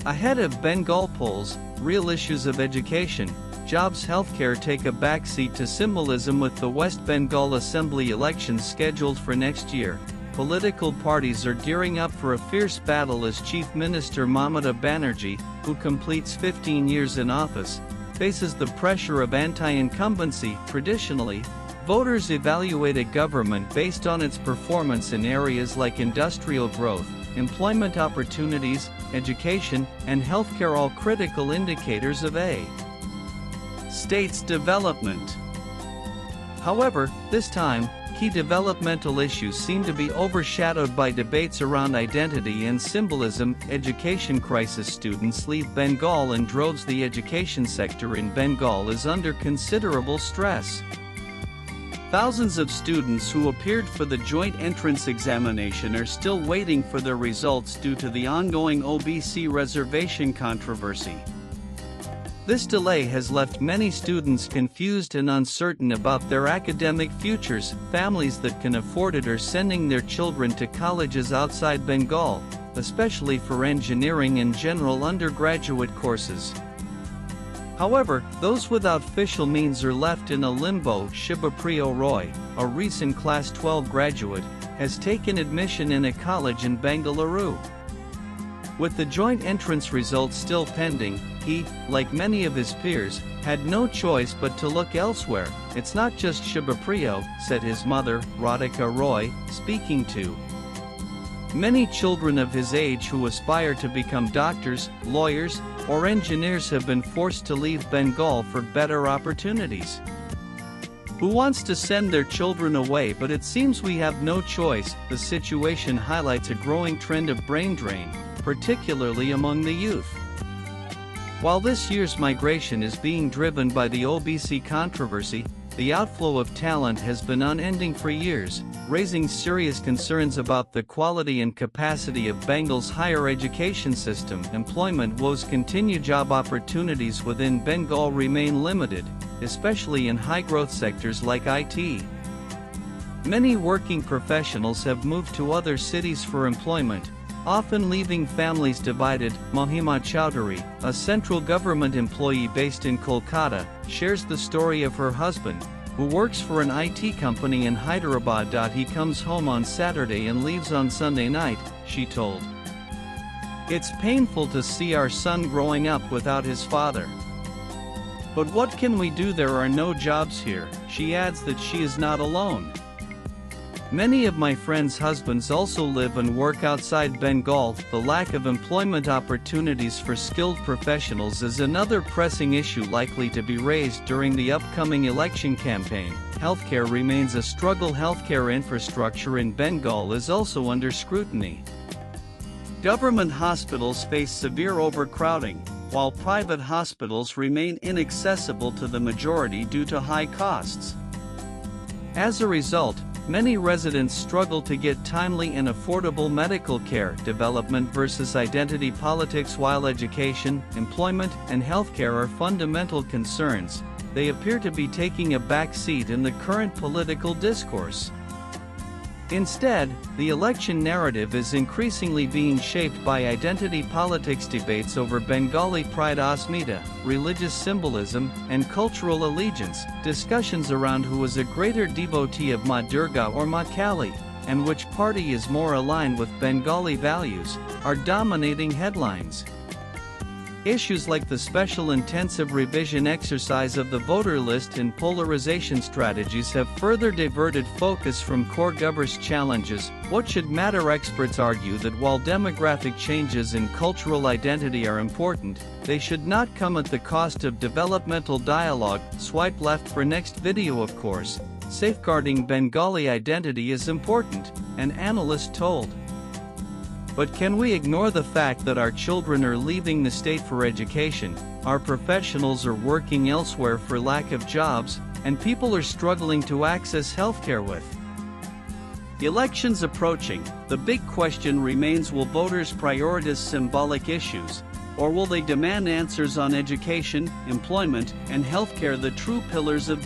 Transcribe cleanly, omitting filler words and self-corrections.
Ahead of Bengal polls, real issues of education, jobs, healthcare take a backseat to symbolism. With the West Bengal Assembly elections scheduled for next year, political parties are gearing up for a fierce battle as Chief Minister Mamata Banerjee, who completes 15 years in office, faces the pressure of anti-incumbency. Traditionally, voters evaluate a government based on its performance in areas like industrial growth, employment opportunities, education, and healthcare, all critical indicators of a state's development. However, this time, key developmental issues seem to be overshadowed by debates around identity and symbolism. Education crisis: students leave Bengal in droves. The education sector in Bengal is under considerable stress. Thousands of students who appeared for the joint entrance examination are still waiting for their results due to the ongoing OBC reservation controversy. This delay has left many students confused and uncertain about their academic futures. Families that can afford it are sending their children to colleges outside Bengal, especially for engineering and general undergraduate courses. However, those without official means are left in a limbo. Shibapriya Roy, a recent Class 12 graduate, has taken admission in a college in Bengaluru. With the joint entrance results still pending, he, like many of his peers, had no choice but to look elsewhere. It's not just Shibapriya, said his mother, Radhika Roy, speaking to many children of his age who aspire to become doctors, lawyers, or engineers have been forced to leave Bengal for better opportunities. Who wants to send their children away? But it seems we have no choice. The situation highlights a growing trend of brain drain, particularly among the youth. While this year's migration is being driven by the OBC controversy, the outflow of talent has been unending for years, raising serious concerns about the quality and capacity of Bengal's higher education system. Employment woes continue. Job opportunities within Bengal remain limited, especially in high-growth sectors like IT. Many working professionals have moved to other cities for employment, often leaving families divided. Mahima Chowdhury, a central government employee based in Kolkata, shares the story of her husband, who works for an IT company in Hyderabad. He comes home on Saturday and leaves on Sunday night, she told. It's painful to see our son growing up without his father. But what can we do? There are no jobs here. She adds that she is not alone. Many of my friends' husbands also live and work outside Bengal. The lack of employment opportunities for skilled professionals is another pressing issue likely to be raised during the upcoming election campaign. Healthcare remains a struggle. Healthcare infrastructure in Bengal is also under scrutiny. Government hospitals face severe overcrowding, while private hospitals remain inaccessible to the majority due to high costs. As a result, many residents struggle to get timely and affordable medical care. Development versus identity politics. While education, employment, and healthcare are fundamental concerns, they appear to be taking a back seat in the current political discourse. Instead, the election narrative is increasingly being shaped by identity politics. Debates over Bengali pride, Asmita, religious symbolism, and cultural allegiance, discussions around who is a greater devotee of Ma Durga or Ma Kali, and which party is more aligned with Bengali values, are dominating headlines. Issues like the special intensive revision exercise of the voter list and polarization strategies have further diverted focus from core governance challenges. What should matter? Experts argue that while demographic changes in cultural identity are important, they should not come at the cost of developmental dialogue. Swipe left for next video. Of course, safeguarding Bengali identity is important, an analyst told. But can we ignore the fact that our children are leaving the state for education, our professionals are working elsewhere for lack of jobs, and people are struggling to access healthcare? With elections approaching, the big question remains: will voters prioritize symbolic issues, or will they demand answers on education, employment, and healthcare, the true pillars of